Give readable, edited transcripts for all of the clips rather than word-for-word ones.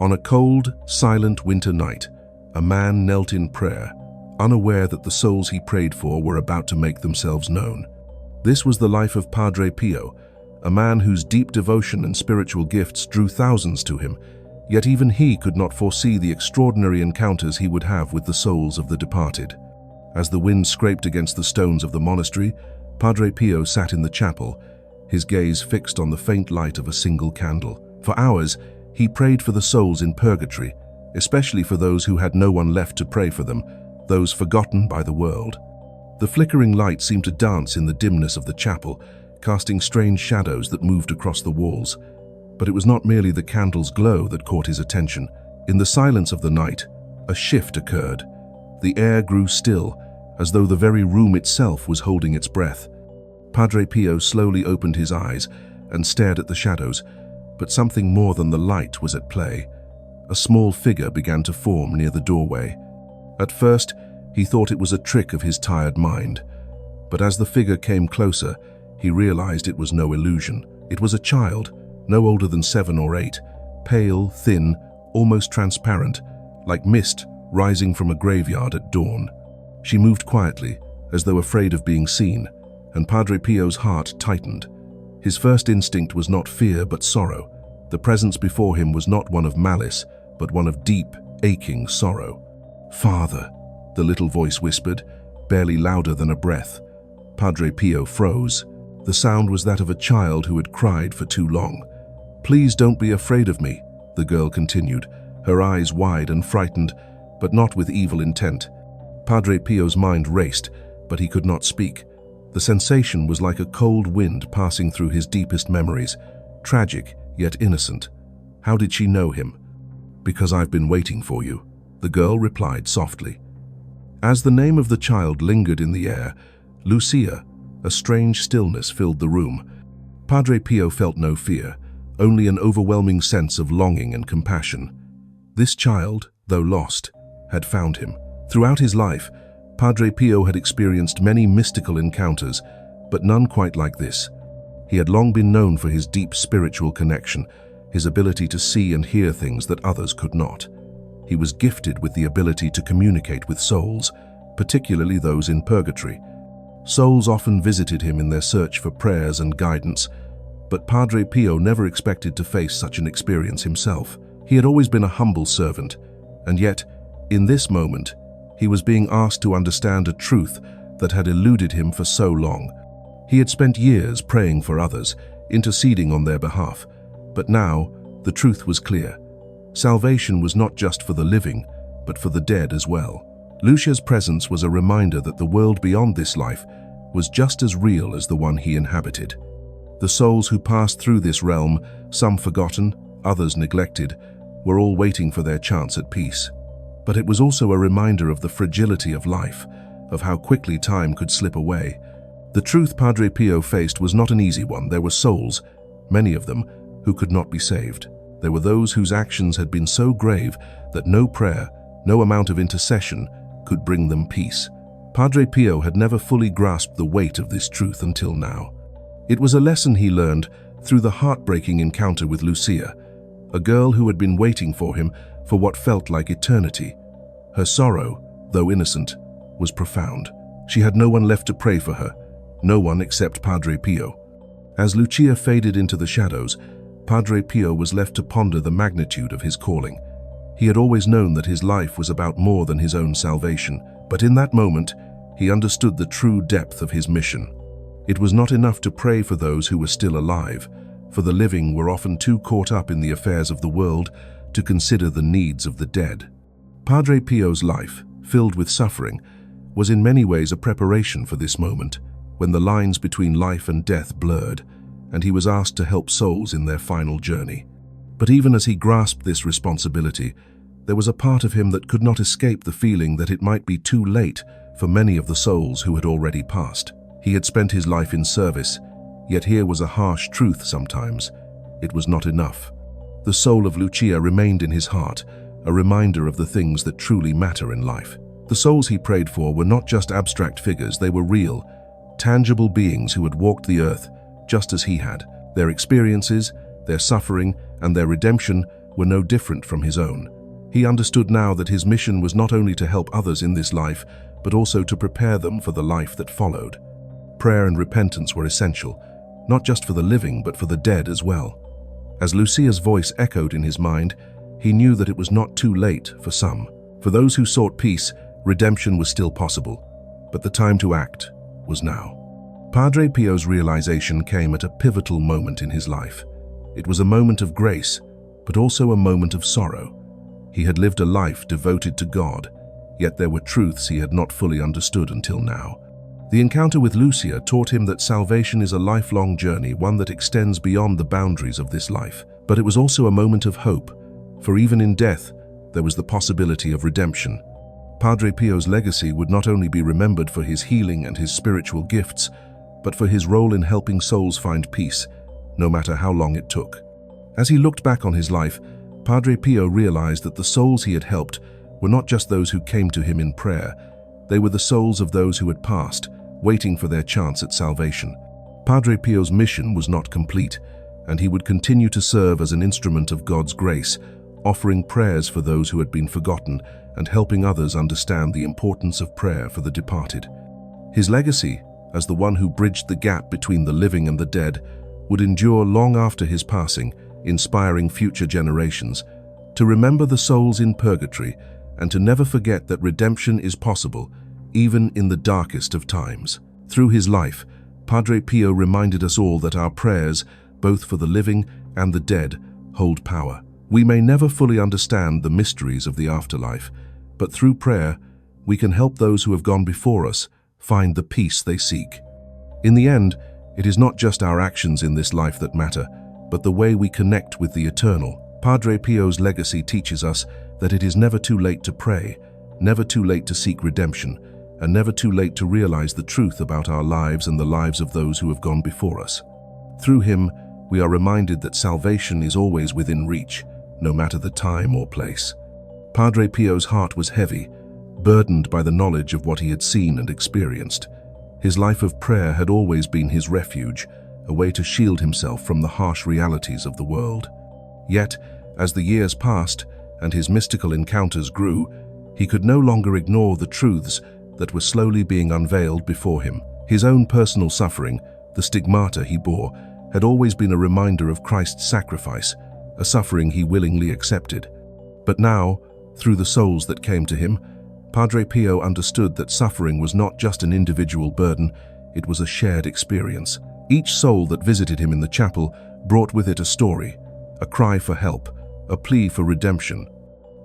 On a cold, silent winter night, a man knelt in prayer, unaware that the souls he prayed for were about to make themselves known. This was the life of Padre Pio, a man whose deep devotion and spiritual gifts drew thousands to him, yet even he could not foresee the extraordinary encounters he would have with the souls of the departed. As the wind scraped against the stones of the monastery, Padre Pio sat in the chapel, his gaze fixed on the faint light of a single candle. For hours, he prayed for the souls in purgatory, especially for those who had no one left to pray for them, those forgotten by the world. The flickering light seemed to dance in the dimness of the chapel, casting strange shadows that moved across the walls. But it was not merely the candle's glow that caught his attention. In the silence of the night, a shift occurred. The air grew still, as though the very room itself was holding its breath. Padre Pio slowly opened his eyes and stared at the shadows, but something more than the light was at play. A small figure began to form near the doorway. At first, he thought it was a trick of his tired mind. But as the figure came closer, he realized it was no illusion. It was a child, no older than 7 or 8, pale, thin, almost transparent, like mist rising from a graveyard at dawn. She moved quietly, as though afraid of being seen, and Padre Pio's heart tightened. His first instinct was not fear but sorrow. The presence before him was not one of malice, but one of deep, aching sorrow. "Father," the little voice whispered, barely louder than a breath. Padre Pio froze. The sound was that of a child who had cried for too long. "Please don't be afraid of me," the girl continued, her eyes wide and frightened, but not with evil intent. Padre Pio's mind raced, but he could not speak. The sensation was like a cold wind passing through his deepest memories, tragic yet innocent. How did she know him? "Because I've been waiting for you," the girl replied softly. As the name of the child lingered in the air, Lucia, a strange stillness filled the room. Padre Pio felt no fear, only an overwhelming sense of longing and compassion. This child, though lost, had found him. Throughout his life, Padre Pio had experienced many mystical encounters, but none quite like this. He had long been known for his deep spiritual connection, his ability to see and hear things that others could not. He was gifted with the ability to communicate with souls, particularly those in purgatory. Souls often visited him in their search for prayers and guidance, but Padre Pio never expected to face such an experience himself. He had always been a humble servant, and yet, in this moment, he was being asked to understand a truth that had eluded him for so long. He had spent years praying for others, interceding on their behalf, but now the truth was clear. Salvation was not just for the living, but for the dead as well. Lucia's presence was a reminder that the world beyond this life was just as real as the one he inhabited. The souls who passed through this realm, some forgotten, others neglected, were all waiting for their chance at peace. But it was also a reminder of the fragility of life, of how quickly time could slip away. The truth Padre Pio faced was not an easy one. There were souls, many of them, who could not be saved. There were those whose actions had been so grave that no prayer, no amount of intercession could bring them peace. Padre Pio had never fully grasped the weight of this truth until now. It was a lesson he learned through the heartbreaking encounter with Lucia, a girl who had been waiting for him for what felt like eternity. Her sorrow, though innocent, was profound. She had no one left to pray for her, no one except Padre Pio. As Lucia faded into the shadows, Padre Pio was left to ponder the magnitude of his calling. He had always known that his life was about more than his own salvation, but in that moment, he understood the true depth of his mission. It was not enough to pray for those who were still alive, for the living were often too caught up in the affairs of the world to consider the needs of the dead. Padre Pio's life, filled with suffering, was in many ways a preparation for this moment, when the lines between life and death blurred, and he was asked to help souls in their final journey. But even as he grasped this responsibility, there was a part of him that could not escape the feeling that it might be too late for many of the souls who had already passed. He had spent his life in service, yet here was a harsh truth sometimes. It was not enough. The soul of Lucia remained in his heart, a reminder of the things that truly matter in life. The souls he prayed for were not just abstract figures, they were real, tangible beings who had walked the earth just as he had. Their experiences, their suffering, and their redemption were no different from his own. He understood now that his mission was not only to help others in this life, but also to prepare them for the life that followed. Prayer and repentance were essential, not just for the living, but for the dead as well. As Lucia's voice echoed in his mind, he knew that it was not too late for some. For those who sought peace, redemption was still possible, but the time to act was now. Padre Pio's realization came at a pivotal moment in his life. It was a moment of grace, but also a moment of sorrow. He had lived a life devoted to God, yet there were truths he had not fully understood until now. The encounter with Lucia taught him that salvation is a lifelong journey, one that extends beyond the boundaries of this life. But it was also a moment of hope, for even in death, there was the possibility of redemption. Padre Pio's legacy would not only be remembered for his healing and his spiritual gifts, but for his role in helping souls find peace, no matter how long it took. As he looked back on his life, Padre Pio realized that the souls he had helped were not just those who came to him in prayer. They were the souls of those who had passed, waiting for their chance at salvation. Padre Pio's mission was not complete, and he would continue to serve as an instrument of God's grace, offering prayers for those who had been forgotten and helping others understand the importance of prayer for the departed. His legacy, as the one who bridged the gap between the living and the dead, would endure long after his passing, inspiring future generations to remember the souls in purgatory and to never forget that redemption is possible, even in the darkest of times. Through his life, Padre Pio reminded us all that our prayers, both for the living and the dead, hold power. We may never fully understand the mysteries of the afterlife, but through prayer, we can help those who have gone before us find the peace they seek. In the end, it is not just our actions in this life that matter, but the way we connect with the eternal. Padre Pio's legacy teaches us that it is never too late to pray, never too late to seek redemption, and never too late to realize the truth about our lives and the lives of those who have gone before us. Through him, we are reminded that salvation is always within reach, no matter the time or place. Padre Pio's heart was heavy, burdened by the knowledge of what he had seen and experienced. His life of prayer had always been his refuge, a way to shield himself from the harsh realities of the world. Yet, as the years passed and his mystical encounters grew, he could no longer ignore the truths that were slowly being unveiled before him. His own personal suffering, the stigmata he bore, had always been a reminder of Christ's sacrifice, a suffering he willingly accepted. But now, through the souls that came to him, Padre Pio understood that suffering was not just an individual burden, it was a shared experience. Each soul that visited him in the chapel brought with it a story, a cry for help, a plea for redemption.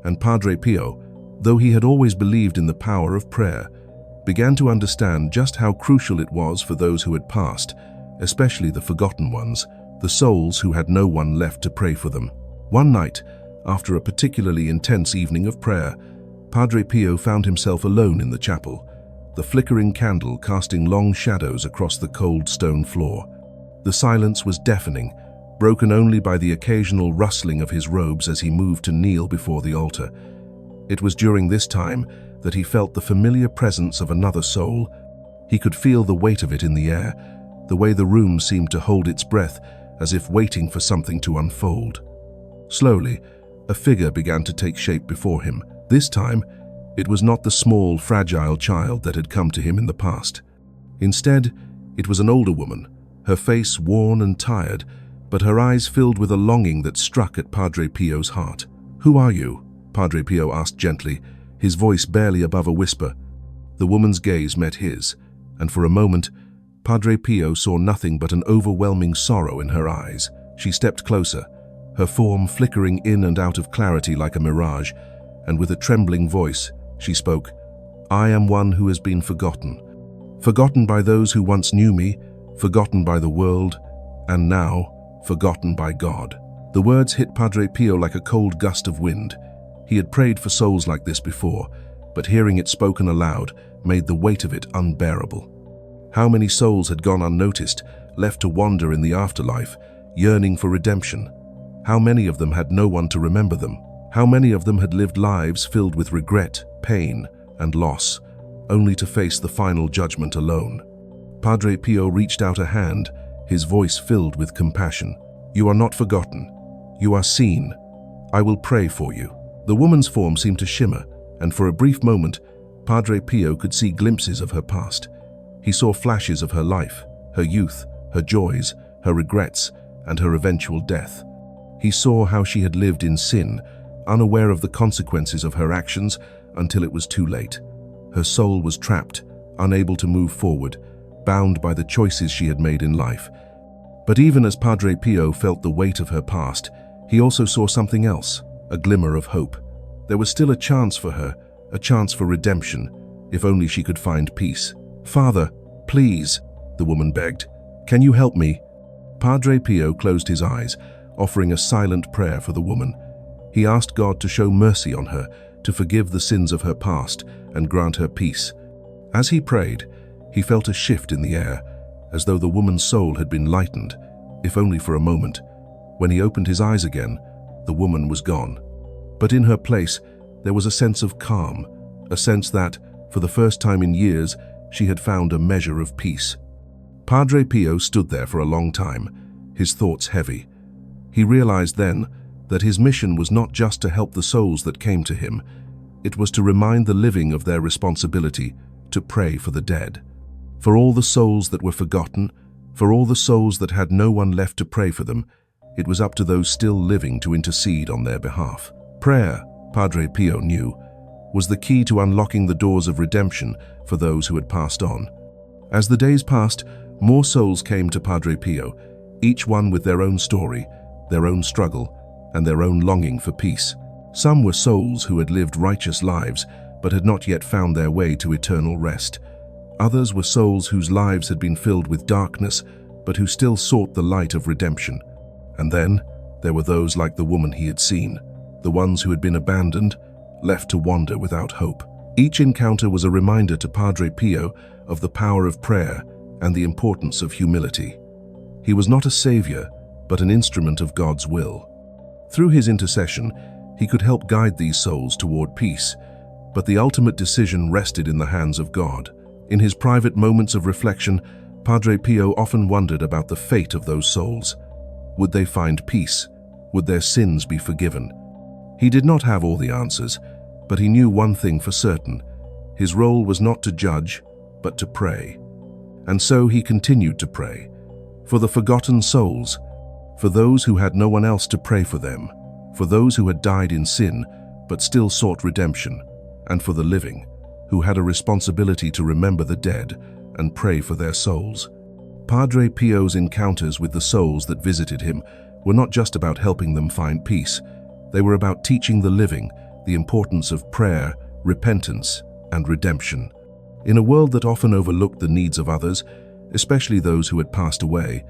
And Padre Pio, though he had always believed in the power of prayer, began to understand just how crucial it was for those who had passed, especially the forgotten ones, the souls who had no one left to pray for them. One night, after a particularly intense evening of prayer, Padre Pio found himself alone in the chapel, the flickering candle casting long shadows across the cold stone floor. The silence was deafening, broken only by the occasional rustling of his robes as he moved to kneel before the altar. It was during this time that he felt the familiar presence of another soul. He could feel the weight of it in the air, the way the room seemed to hold its breath as if waiting for something to unfold. Slowly, a figure began to take shape before him. This time, it was not the small, fragile child that had come to him in the past. Instead, it was an older woman, her face worn and tired, but her eyes filled with a longing that struck at Padre Pio's heart. "Who are you?" Padre Pio asked gently, his voice barely above a whisper. The woman's gaze met his, and for a moment, Padre Pio saw nothing but an overwhelming sorrow in her eyes. She stepped closer, her form flickering in and out of clarity like a mirage, and with a trembling voice, she spoke, "I am one who has been forgotten. Forgotten by those who once knew me, forgotten by the world, and now forgotten by God." The words hit Padre Pio like a cold gust of wind. He had prayed for souls like this before, but hearing it spoken aloud made the weight of it unbearable. How many souls had gone unnoticed, left to wander in the afterlife, yearning for redemption? How many of them had no one to remember them? How many of them had lived lives filled with regret, pain, and loss, only to face the final judgment alone? Padre Pio reached out a hand, his voice filled with compassion. "You are not forgotten. You are seen. I will pray for you." The woman's form seemed to shimmer, and for a brief moment, Padre Pio could see glimpses of her past. He saw flashes of her life, her youth, her joys, her regrets, and her eventual death. He saw how she had lived in sin, unaware of the consequences of her actions until it was too late. Her soul was trapped, unable to move forward, bound by the choices she had made in life. But even as Padre Pio felt the weight of her past, he also saw something else, a glimmer of hope. There was still a chance for her, a chance for redemption, if only she could find peace. "Father, please," the woman begged. "Can you help me?" Padre Pio closed his eyes, offering a silent prayer for the woman. He asked God to show mercy on her, to forgive the sins of her past, and grant her peace. As he prayed, he felt a shift in the air, as though the woman's soul had been lightened, if only for a moment. When he opened his eyes again, the woman was gone. But in her place, there was a sense of calm, a sense that, for the first time in years, she had found a measure of peace. Padre Pio stood there for a long time, his thoughts heavy. He realized then that his mission was not just to help the souls that came to him, it was to remind the living of their responsibility to pray for the dead. For all the souls that were forgotten, for all the souls that had no one left to pray for them, it was up to those still living to intercede on their behalf. Prayer, Padre Pio knew, was the key to unlocking the doors of redemption for those who had passed on. As the days passed, more souls came to Padre Pio, each one with their own story, their own struggle, and their own longing for peace. Some were souls who had lived righteous lives but had not yet found their way to eternal rest. Others were souls whose lives had been filled with darkness but who still sought the light of redemption. And then there were those like the woman he had seen, the ones who had been abandoned, left to wander without hope. Each encounter was a reminder to Padre Pio of the power of prayer and the importance of humility. He was not a savior, but an instrument of God's will. Through his intercession, he could help guide these souls toward peace, but the ultimate decision rested in the hands of God. In his private moments of reflection, Padre Pio often wondered about the fate of those souls. Would they find peace? Would their sins be forgiven? He did not have all the answers, but he knew one thing for certain. His role was not to judge, but to pray. And so he continued to pray. For the forgotten souls, for those who had no one else to pray for them, for those who had died in sin, but still sought redemption, and for the living, who had a responsibility to remember the dead and pray for their souls. Padre Pio's encounters with the souls that visited him were not just about helping them find peace. They were about teaching the living the importance of prayer, repentance, and redemption. In a world that often overlooked the needs of others, especially those who had passed away,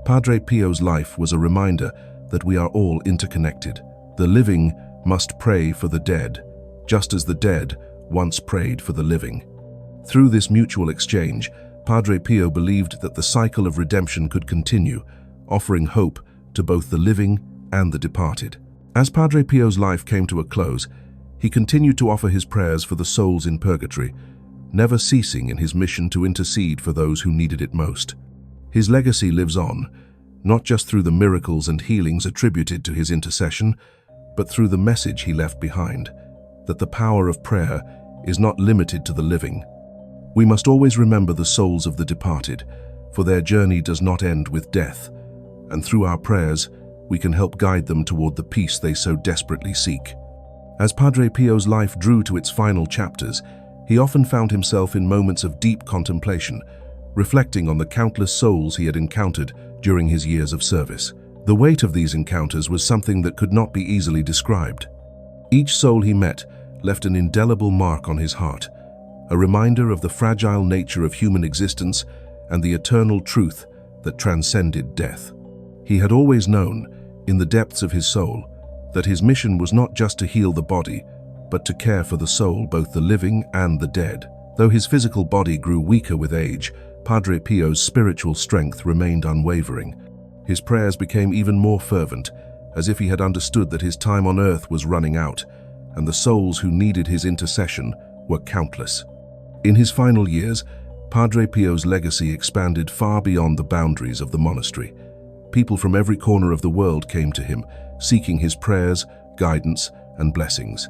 Padre Pio's life was a reminder that we are all interconnected. The living must pray for the dead, just as the dead once prayed for the living. Through this mutual exchange, Padre Pio believed that the cycle of redemption could continue, offering hope to both the living and the departed. As Padre Pio's life came to a close, he continued to offer his prayers for the souls in purgatory, never ceasing in his mission to intercede for those who needed it most. His legacy lives on, not just through the miracles and healings attributed to his intercession, but through the message he left behind, that the power of prayer is not limited to the living. We must always remember the souls of the departed, for their journey does not end with death, and through our prayers, we can help guide them toward the peace they so desperately seek. As Padre Pio's life drew to its final chapters, he often found himself in moments of deep contemplation, reflecting on the countless souls he had encountered during his years of service. The weight of these encounters was something that could not be easily described. Each soul he met left an indelible mark on his heart, a reminder of the fragile nature of human existence and the eternal truth that transcended death. He had always known, in the depths of his soul, that his mission was not just to heal the body, but to care for the soul, both the living and the dead. Though his physical body grew weaker with age, Padre Pio's spiritual strength remained unwavering. His prayers became even more fervent, as if he had understood that his time on earth was running out, and the souls who needed his intercession were countless. In his final years, Padre Pio's legacy expanded far beyond the boundaries of the monastery. People from every corner of the world came to him, seeking his prayers, guidance, and blessings.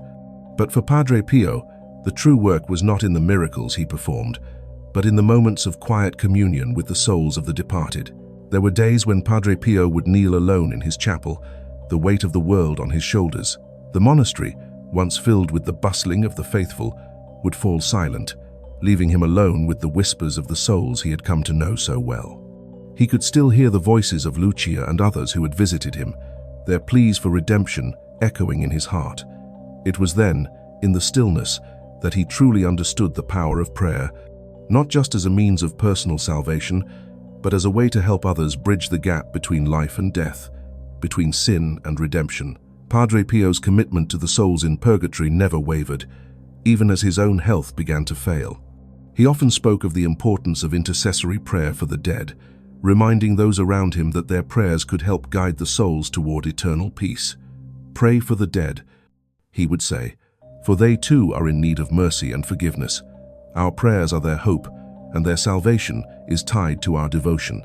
But for Padre Pio, the true work was not in the miracles he performed, but in the moments of quiet communion with the souls of the departed. There were days when Padre Pio would kneel alone in his chapel, the weight of the world on his shoulders. The monastery, once filled with the bustling of the faithful, would fall silent, leaving him alone with the whispers of the souls he had come to know so well. He could still hear the voices of Lucia and others who had visited him, their pleas for redemption echoing in his heart. It was then, in the stillness, that he truly understood the power of prayer, not just as a means of personal salvation, but as a way to help others bridge the gap between life and death, between sin and redemption. Padre Pio's commitment to the souls in purgatory never wavered, even as his own health began to fail. He often spoke of the importance of intercessory prayer for the dead, reminding those around him that their prayers could help guide the souls toward eternal peace. "Pray for the dead," he would say, "for they too are in need of mercy and forgiveness. Our prayers are their hope, and their salvation is tied to our devotion."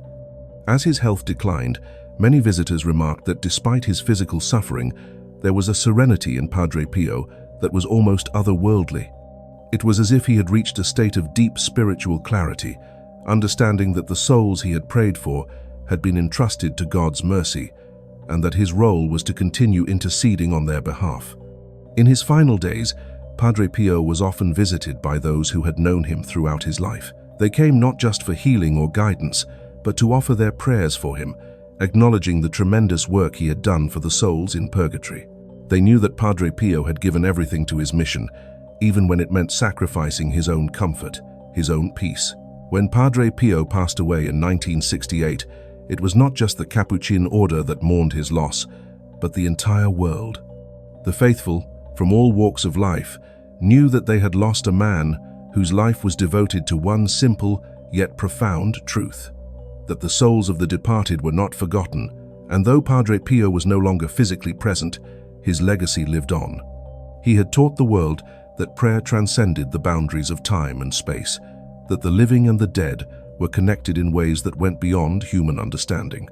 As his health declined, many visitors remarked that despite his physical suffering, there was a serenity in Padre Pio that was almost otherworldly. It was as if he had reached a state of deep spiritual clarity, understanding that the souls he had prayed for had been entrusted to God's mercy, and that his role was to continue interceding on their behalf. In his final days, Padre Pio was often visited by those who had known him throughout his life. They came not just for healing or guidance, but to offer their prayers for him, acknowledging the tremendous work he had done for the souls in purgatory. They knew that Padre Pio had given everything to his mission, even when it meant sacrificing his own comfort, his own peace. When Padre Pio passed away in 1968, it was not just the Capuchin order that mourned his loss, but the entire world. The faithful, from all walks of life, knew that they had lost a man whose life was devoted to one simple yet profound truth: that the souls of the departed were not forgotten, and though Padre Pio was no longer physically present, his legacy lived on. He had taught the world that prayer transcended the boundaries of time and space, that the living and the dead were connected in ways that went beyond human understanding.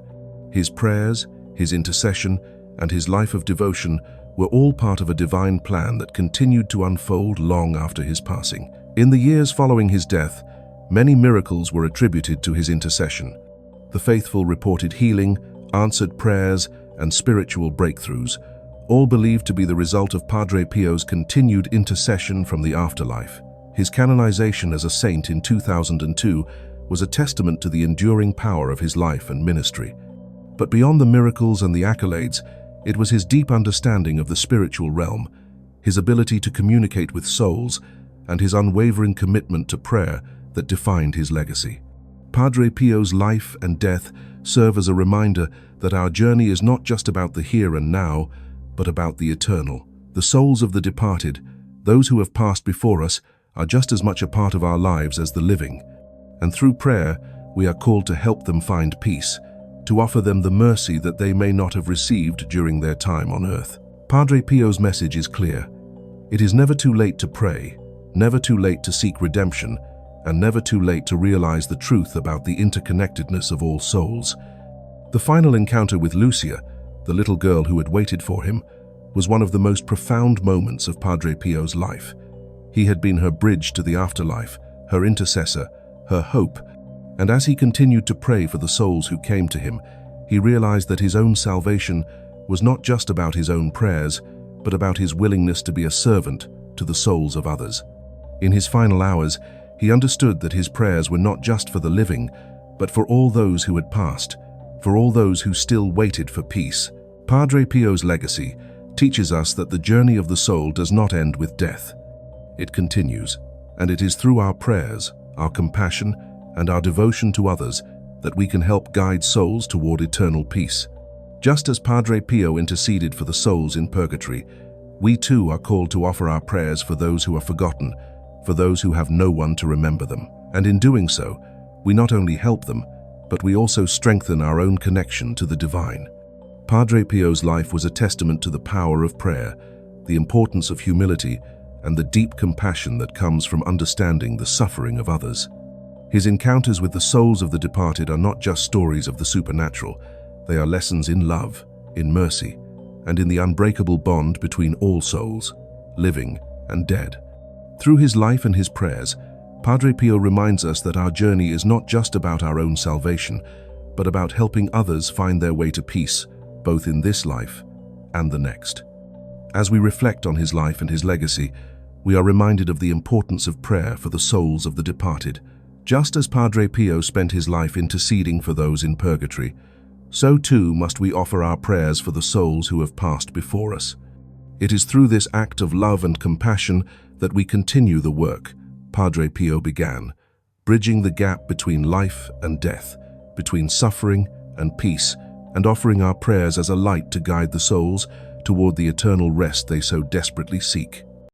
His prayers, his intercession, and his life of devotion were all part of a divine plan that continued to unfold long after his passing. In the years following his death, many miracles were attributed to his intercession. The faithful reported healing, answered prayers, and spiritual breakthroughs, all believed to be the result of Padre Pio's continued intercession from the afterlife. His canonization as a saint in 2002 was a testament to the enduring power of his life and ministry. But beyond the miracles and the accolades, it was his deep understanding of the spiritual realm, his ability to communicate with souls, and his unwavering commitment to prayer that defined his legacy. Padre Pio's life and death serve as a reminder that our journey is not just about the here and now, but about the eternal. The souls of the departed, those who have passed before us, are just as much a part of our lives as the living. And through prayer, we are called to help them find peace, to offer them the mercy that they may not have received during their time on earth. Padre Pio's message is clear. It is never too late to pray, never too late to seek redemption, and never too late to realize the truth about the interconnectedness of all souls. The final encounter with Lucia, the little girl who had waited for him, was one of the most profound moments of Padre Pio's life. He had been her bridge to the afterlife, her intercessor, her hope, and as he continued to pray for the souls who came to him, he realized that his own salvation was not just about his own prayers, but about his willingness to be a servant to the souls of others. In his final hours, he understood that his prayers were not just for the living, but for all those who had passed, for all those who still waited for peace. Padre Pio's legacy teaches us that the journey of the soul does not end with death. It continues, and it is through our prayers, our compassion, and our devotion to others that we can help guide souls toward eternal peace. Just as Padre Pio interceded for the souls in purgatory, we too are called to offer our prayers for those who are forgotten, for those who have no one to remember them. And in doing so, we not only help them, but we also strengthen our own connection to the divine. Padre Pio's life was a testament to the power of prayer, the importance of humility, and the deep compassion that comes from understanding the suffering of others. His encounters with the souls of the departed are not just stories of the supernatural. They are lessons in love, in mercy, and in the unbreakable bond between all souls, living and dead. Through his life and his prayers, Padre Pio reminds us that our journey is not just about our own salvation, but about helping others find their way to peace, both in this life and the next. As we reflect on his life and his legacy, we are reminded of the importance of prayer for the souls of the departed. Just as Padre Pio spent his life interceding for those in purgatory, so too must we offer our prayers for the souls who have passed before us. It is through this act of love and compassion that we continue the work Padre Pio began, bridging the gap between life and death, between suffering and peace, and offering our prayers as a light to guide the souls toward the eternal rest they so desperately seek.